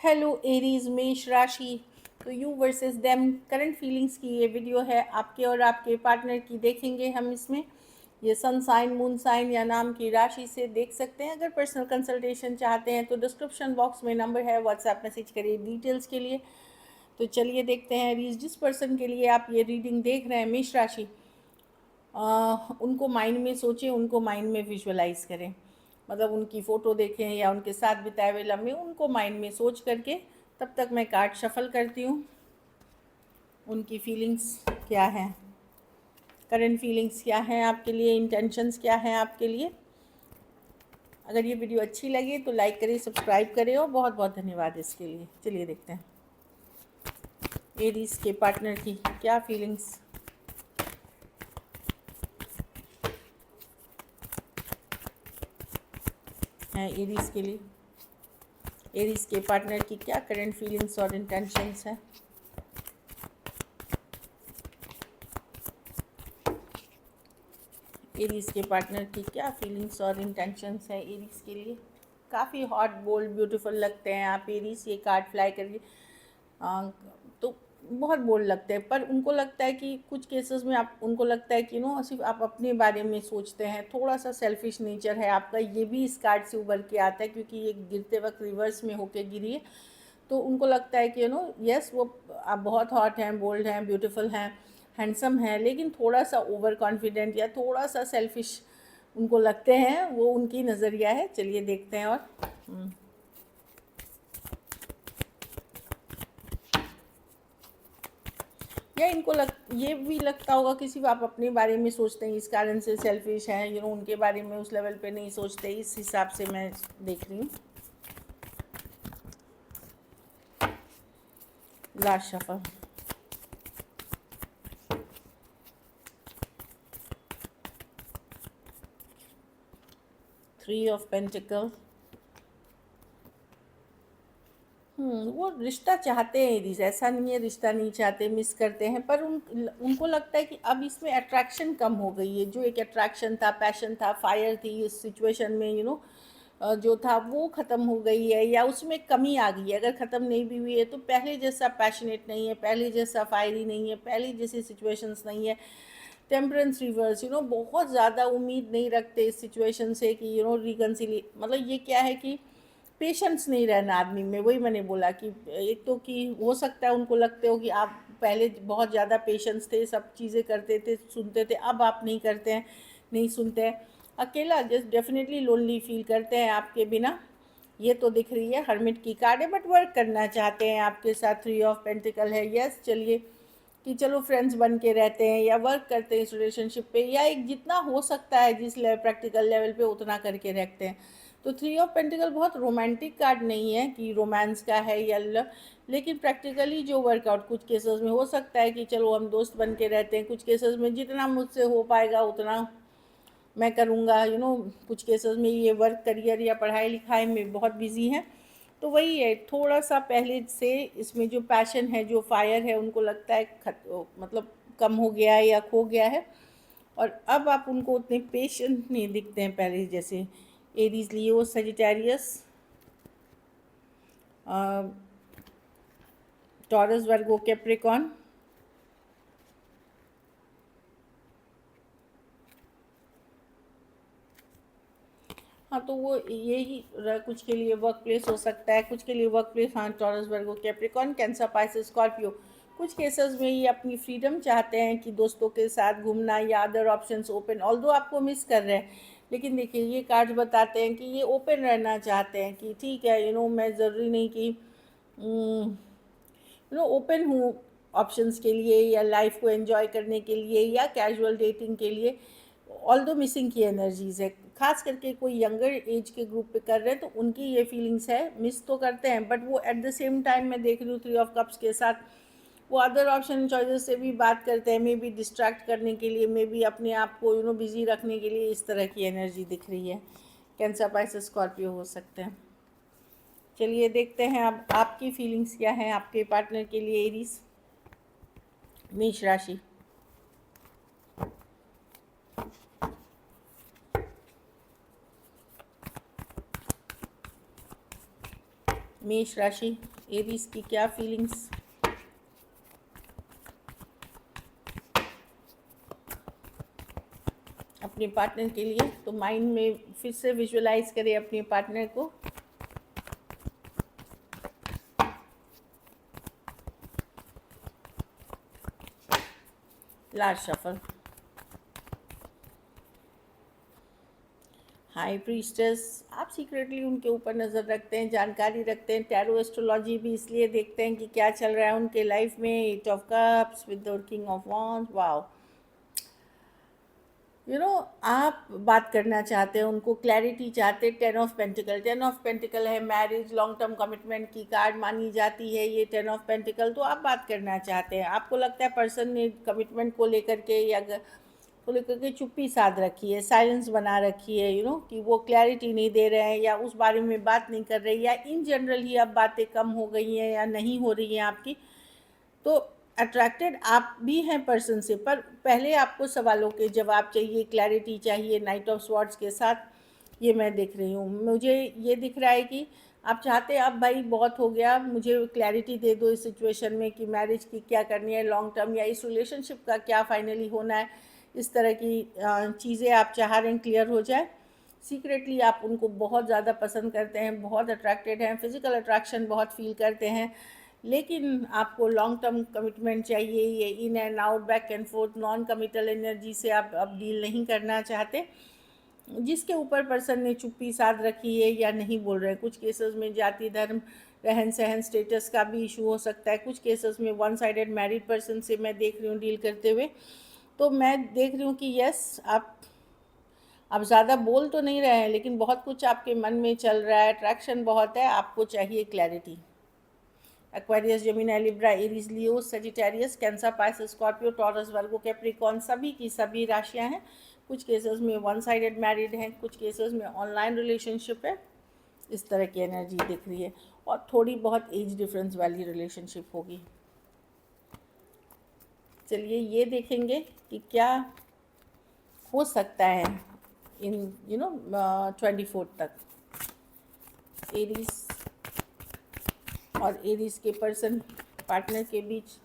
Hello Aries मेष राशि। तो you versus them current feelings की ये वीडियो है, आपके और आपके पार्टनर की देखेंगे हम इसमें। ये सन साइन, मून साइन या नाम की राशि से देख सकते हैं। अगर पर्सनल कंसल्टेशन चाहते हैं तो डिस्क्रिप्शन बॉक्स में नंबर है, व्हाट्सएप मैसेज करिए डिटेल्स के लिए। तो चलिए देखते हैं एरीज, जिस पर्सन के लिए आप ये रीडिंग देख रहे हैं मेष राशि, उनको माइंड में सोचें, उनको माइंड में विजुअलाइज करें। मतलब उनकी फ़ोटो देखें या उनके साथ बिताए हुए लम्हे उनको माइंड में सोच करके। तब तक मैं कार्ड शफल करती हूँ। उनकी फीलिंग्स क्या हैं, करंट फीलिंग्स क्या हैं आपके लिए, इंटेंशंस क्या हैं आपके लिए। अगर ये वीडियो अच्छी लगे तो लाइक करें, सब्सक्राइब करें और बहुत बहुत धन्यवाद इसके लिए। चलिए देखते हैं एरीज के पार्टनर की क्या फीलिंग्स हैं एरीज के लिए। एरीज के पार्टनर की क्या करंट फीलिंग्स और इंटेंशंस हैं। एरीज के पार्टनर की क्या फीलिंग्स और इंटेंशंस है एरीज के लिए। काफ़ी हॉट, बोल्ड, ब्यूटीफुल लगते हैं आप एरीज। ये कार्ड फ्लाई करके तो बहुत बोल्ड लगते हैं, पर उनको लगता है कि कुछ केसेस में आप उनको लगता है कि सिर्फ आप अपने बारे में सोचते हैं। थोड़ा सा सेल्फिश नेचर है आपका, ये भी इस कार्ड से उभर के आता है क्योंकि ये गिरते वक्त रिवर्स में होके गिरी है। तो उनको लगता है कि यस, वो आप बहुत हॉट हैं, बोल्ड हैं, ब्यूटीफुल हैं, हैंडसम हैं, लेकिन थोड़ा सा ओवर कॉन्फिडेंट या थोड़ा सा सेल्फिश उनको लगते हैं। वो उनकी नज़रिया है। चलिए देखते हैं। और या इनको ये भी लगता होगा कि सिर्फ आप अपने बारे में सोचते हैं, इस कारण से सेल्फिश हैं। उनके बारे में उस लेवल पे नहीं सोचते। इस हिसाब से मैं देख रही हूँ। Last shuffle. Three of pentacle. वो रिश्ता चाहते हैं एरीज, ऐसा नहीं है रिश्ता नहीं चाहते, मिस करते हैं, पर उनको लगता है कि अब इसमें अट्रैक्शन कम हो गई है। जो एक अट्रैक्शन था, पैशन था, फायर थी इस सिचुएशन में, जो था वो ख़त्म हो गई है या उसमें कमी आ गई है। अगर ख़त्म नहीं भी हुई है तो पहले जैसा पैशनेट नहीं है, पहले जैसा फायरी नहीं है, पहले जैसी सिचुएशंस नहीं है। टेम्परेंस रिवर्स, बहुत ज़्यादा उम्मीद नहीं रखते इस सिचुएशन से कि रिकन्सिली, मतलब ये क्या है कि पेशेंस नहीं रहना आदमी में। वही मैंने बोला कि एक तो कि हो सकता है उनको लगते हो कि आप पहले बहुत ज़्यादा पेशेंस थे, सब चीज़ें करते थे, सुनते थे, अब आप नहीं करते हैं, नहीं सुनते हैं। अकेला जस्ट डेफिनेटली लोनली फील करते हैं आपके बिना। ये तो दिख रही है, हर्मिट की कार्ड है, बट वर्क करना चाहते हैं आपके साथ। थ्री ऑफ पेंटिकल है। यस, चलिए कि चलो फ्रेंड्स बन के रहते हैं या वर्क करते हैं इस रिलेशनशिप पे, या एक जितना हो सकता है जिस प्रैक्टिकल लेवल पे उतना करके रखते हैं। तो थ्री ऑफ पेंटिकल बहुत रोमांटिक कार्ड नहीं है कि रोमांस का है या लेकिन प्रैक्टिकली जो वर्कआउट कुछ केसेस में हो सकता है कि चलो हम दोस्त बन के रहते हैं। कुछ केसेस में जितना मुझसे हो पाएगा उतना मैं करूँगा। कुछ केसेस में ये वर्क, करियर या पढ़ाई लिखाई में बहुत बिजी हैं। तो वही है, थोड़ा सा पहले से इसमें जो पैशन है, जो फायर है, उनको लगता है मतलब कम हो गया है या खो गया है। और अब आप उनको उतने पेशेंट नहीं दिखते हैं पहले जैसे। एरीज, लियो, सजिटेरियस, टॉरस, वर्गो, कैप्रिकॉन। हाँ, तो वो यही कुछ के लिए वर्क प्लेस हो सकता है, कुछ के लिए वर्क प्लेस, हाँ, टॉरस, वर्गो, कैप्रिकॉन, कैंसर, पाइसेस, स्कॉर्पियो। कुछ केसेस में ये अपनी फ्रीडम चाहते हैं कि दोस्तों के साथ घूमना या अदर ऑप्शंस ओपन, ऑल्दो आपको मिस कर रहे हैं। लेकिन देखिए ये कार्ड बताते हैं कि ये ओपन रहना चाहते हैं कि ठीक है, मैं ज़रूरी नहीं कि ओपन हूँ ऑप्शंस के लिए या लाइफ को एंजॉय करने के लिए या कैजुअल डेटिंग के लिए। ऑल्दो मिसिंग की एनर्जीज़ है, खास करके कोई यंगर एज के ग्रुप पे कर रहे हैं तो उनकी ये फीलिंग्स है। मिस तो करते हैं, बट वो एट द सेम टाइम मैं देख रही हूँ थ्री ऑफ कप्स के साथ वो अदर ऑप्शन चॉइसेस से भी बात करते हैं, मे बी डिस्ट्रैक्ट करने के लिए, मे बी अपने आप को बिजी रखने के लिए। इस तरह की एनर्जी दिख रही है। कैंसर, पाइसेस, स्कॉर्पियो हो सकते हैं। चलिए देखते हैं अब आपकी फीलिंग्स क्या हैं आपके पार्टनर के लिए एरीज, मेष राशि। मेष राशि। एरीज की क्या फीलिंग्स? अपने पार्टनर के लिए, तो माइंड में फिर से विजुअलाइज करें अपने पार्टनर को। Large shuffle. हाई प्रीस्टेस, आप सीक्रेटली उनके ऊपर नज़र रखते हैं, जानकारी रखते हैं। टैरो एस्ट्रोलॉजी भी इसलिए देखते हैं कि क्या चल रहा है उनके लाइफ में। 8 of cups with the king of wands. Wow, आप बात करना चाहते हैं, उनको क्लैरिटी चाहते हैं। 10 ऑफ पेंटिकल, 10 ऑफ पेंटिकल है मैरिज, लॉन्ग टर्म कमिटमेंट की कार्ड मानी जाती है ये 10 ऑफ पेंटिकल। तो आप बात करना चाहते हैं, आपको लगता है पर्सन ने कमिटमेंट को लेकर के या को लेकर के चुप्पी साध रखी है, साइलेंस बना रखी है, कि वो क्लैरिटी नहीं दे रहे हैं या उस बारे में बात नहीं कर रहे, या इन जनरल ही अब बातें कम हो गई हैं या नहीं हो रही हैं आपकी। तो अट्रैक्टेड आप भी हैं पर्सन से, पर पहले आपको सवालों के जवाब चाहिए, क्लैरिटी चाहिए। नाइट ऑफ स्वॉर्ड्स के साथ ये मैं देख रही हूँ, मुझे ये दिख रहा है कि आप चाहते हैं अब भाई बहुत हो गया, मुझे क्लैरिटी दे दो इस सिचुएशन में कि मैरिज की क्या करनी है लॉन्ग टर्म, या इस रिलेशनशिप का क्या फाइनली होना है। इस तरह की चीज़ें आप चाह रहे हैं क्लियर हो जाए। सीक्रेटली आप उनको बहुत ज़्यादा पसंद करते हैं, बहुत अट्रैक्टेड हैं, फिज़िकल अट्रैक्शन बहुत फील करते हैं, लेकिन आपको लॉन्ग टर्म कमिटमेंट चाहिए। ये in and out, back and fourth, non committal energy से आप अब डील नहीं करना चाहते। जिसके ऊपर पर्सन ने चुप्पी साध रखी है या नहीं बोल रहे हैं। कुछ केसेस में जाति धर्म रहन सहन स्टेटस का भी इशू हो सकता है। कुछ केसेस में वन साइडेड मैरिड पर्सन से मैं देख रही हूँ डील करते हुए। तो मैं देख रही हूँ कि यस, आप ज़्यादा बोल तो नहीं रहे हैं, लेकिन बहुत कुछ आपके मन में चल रहा है, अट्रैक्शन बहुत है, आपको चाहिए clarity. Aquarius, Gemini, Libra, Aries, Leo, Sagittarius, Cancer, Pisces, Scorpio, Taurus, Virgo, Capricorn, सभी की सभी राशियां हैं। कुछ केसेस में वन साइडेड मैरिड हैं, कुछ केसेस में ऑनलाइन रिलेशनशिप है। इस तरह की एनर्जी दिख रही है, और थोड़ी बहुत एज डिफरेंस वाली रिलेशनशिप होगी। चलिए ये देखेंगे कि क्या हो सकता है इन 24 तक। एरीज और एरीज के पर्सन पार्टनर के बीच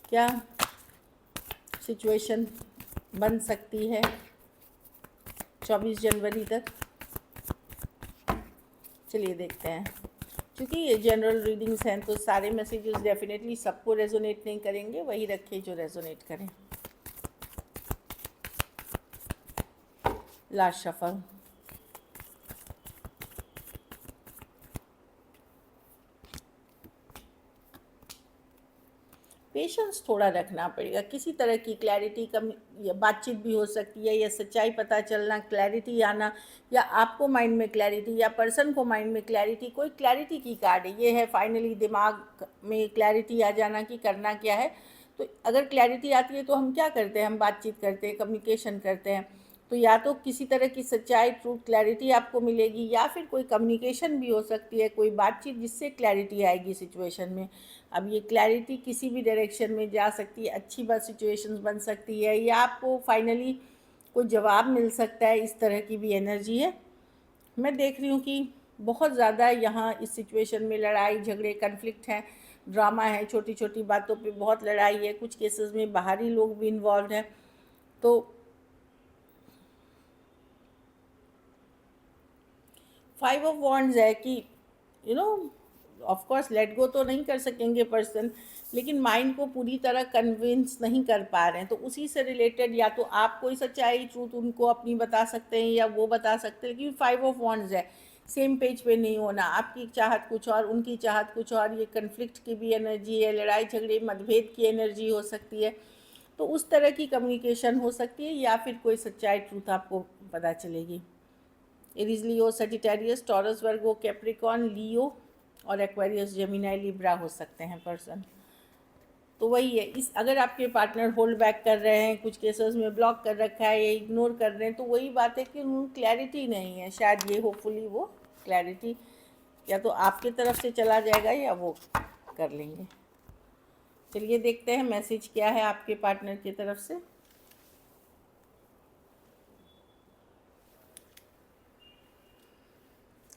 क्या सिचुएशन बन सकती है 24 जनवरी तक। चलिए देखते हैं। क्योंकि ये जनरल रीडिंग्स हैं तो सारे मैसेजेस डेफिनेटली सबको रेजोनेट नहीं करेंगे, वही रखें जो रेजोनेट करें। Last shuffle. पेशेंस थोड़ा रखना पड़ेगा। किसी तरह की क्लैरिटी कम या बातचीत भी हो सकती है, या सच्चाई पता चलना, क्लैरिटी आना, या आपको माइंड में क्लैरिटी या पर्सन को माइंड में क्लैरिटी। कोई क्लैरिटी की कार्ड है, ये है फाइनली दिमाग में क्लैरिटी आ जाना कि करना क्या है। तो अगर क्लैरिटी आती है तो हम क्या करते हैं, हम बातचीत करते हैं, कम्युनिकेशन करते हैं। तो या तो किसी तरह की सच्चाई, ट्रूथ, क्लैरिटी आपको मिलेगी, या फिर कोई कम्युनिकेशन भी हो सकती है, कोई बातचीत जिससे क्लैरिटी आएगी सिचुएशन में। अब ये क्लैरिटी किसी भी डायरेक्शन में जा सकती है, अच्छी बात सिचुएशंस बन सकती है, या आपको फाइनली कोई जवाब मिल सकता है। इस तरह की भी एनर्जी है। मैं देख रही हूँ कि बहुत ज़्यादा यहाँ इस सिचुएशन में लड़ाई झगड़े, कन्फ्लिक्ट हैं, ड्रामा है, छोटी छोटी बातों पे बहुत लड़ाई है। कुछ केसेस में बाहरी लोग भी इन्वॉल्व हैं। तो 5 ऑफ वॉन्ड्स है कि ऑफ कोर्स लेट गो तो नहीं कर सकेंगे पर्सन, लेकिन माइंड को पूरी तरह कन्विंस नहीं कर पा रहे हैं। तो उसी से रिलेटेड या तो आप कोई सच्चाई, ट्रूथ उनको अपनी बता सकते हैं, या वो बता सकते हैं। लेकिन 5 ऑफ वॉन्ड्स है, सेम पेज पे नहीं होना। आपकी चाहत कुछ और, उनकी चाहत कुछ और। ये कन्फ्लिक्ट की भी एनर्जी है, लड़ाई झगड़े मतभेद की एनर्जी हो सकती है। तो उस तरह की कम्युनिकेशन हो सकती है, या फिर कोई सच्चाई, ट्रूथ आपको पता चलेगी। Aries, Leo, Sagittarius, taurus, Virgo, Capricorn, लियो और एक्वेरियस, जेमिनी, लिब्रा हो सकते हैं पर्सन। तो वही है, इस अगर आपके पार्टनर होल्ड बैक कर रहे हैं, कुछ केसेस में ब्लॉक कर रखा है या इग्नोर कर रहे हैं, तो वही बात है कि उन क्लैरिटी नहीं है। शायद ये होपफुली वो क्लैरिटी या तो आपकी तरफ से चला जाएगा या वो कर लेंगे। चलिए देखते हैं मैसेज क्या है आपके पार्टनर की तरफ से।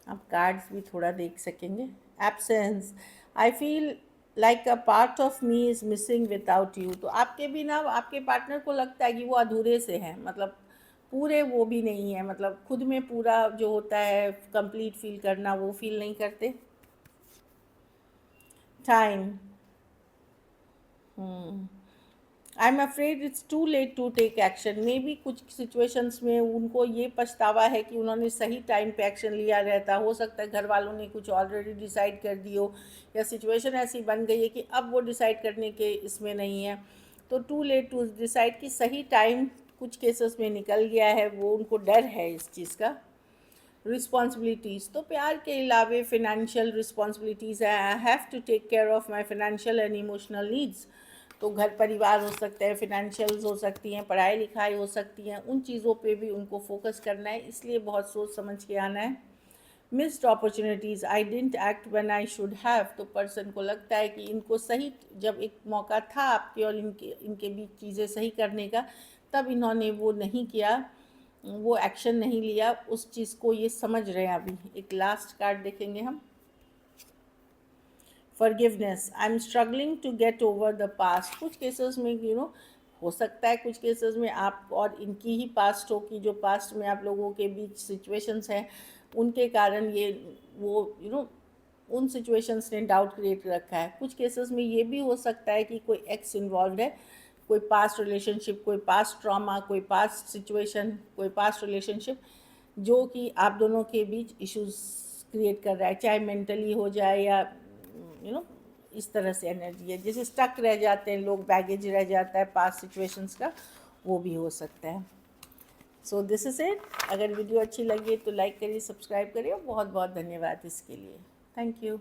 आप कार्ड्स भी थोड़ा देख सकेंगे। Absence, I feel like a part of me is missing without you. तो आपके बिना आपके पार्टनर को लगता है कि वो अधूरे से हैं, मतलब पूरे वो भी नहीं है, मतलब खुद में पूरा जो होता है कंप्लीट फील करना, वो फील नहीं करते। Time, I am afraid it's too late to take action. Maybe कुछ सिचुएशंस में उनको ये पछतावा है कि उन्होंने सही टाइम पे एक्शन लिया रहता। हो सकता है घर वालों ने कुछ ऑलरेडी डिसाइड कर दी हो, या सिचुएशन ऐसी बन गई है कि अब वो डिसाइड करने के इसमें नहीं है। तो टू लेट टू डिसाइड कि सही टाइम कुछ केसेस में निकल गया है, वो उनको डर है इस चीज़ का। रिस्पॉन्सिबिलिटीज़, तो प्यार के अलावे फिनेंशियल रिस्पॉन्सिबिलिटीज़ है। I have to take care of my financial and emotional needs. तो घर परिवार हो सकते हैं, फिनेंशियल्स हो सकती हैं, पढ़ाई लिखाई हो सकती हैं, उन चीज़ों पे भी उनको फोकस करना है, इसलिए बहुत सोच समझ के आना है। Missed opportunities, I didn't act when I should have. तो पर्सन को लगता है कि इनको सही, जब एक मौका था आपके और इनके इनके बीच चीज़ें सही करने का, तब इन्होंने वो नहीं किया, वो एक्शन नहीं लिया उस चीज़ को, ये समझ रहे हैं अभी। एक लास्ट कार्ड देखेंगे हम। Forgiveness, I am struggling to get over the past. कुछ केसेस में हो सकता है कुछ केसेस में आप और इनकी ही पास्ट हो, कि जो पास्ट में आप लोगों के बीच सिचुएशंस हैं, उनके कारण ये वो उन सिचुएशंस ने डाउट क्रिएट रखा है। कुछ केसेस में ये भी हो सकता है कि कोई एक्स इन्वॉल्व है, कोई पास्ट रिलेशनशिप, कोई पास्ट ट्रॉमा, कोई पास्ट सिचुएशन, कोई पास्ट रिलेशनशिप, जो कि आप दोनों के बीच इश्यूज क्रिएट कर रहा है, चाहे मेंटली हो जाए या यू नो इस तरह से एनर्जी है, जैसे स्टक रह जाते हैं लोग, बैगेज रह जाता है पास्ट सिचुएशंस का, वो भी हो सकता है। So this is it. अगर वीडियो अच्छी लगी तो लाइक करिए, सब्सक्राइब करिए, और बहुत बहुत धन्यवाद इसके लिए। Thank you.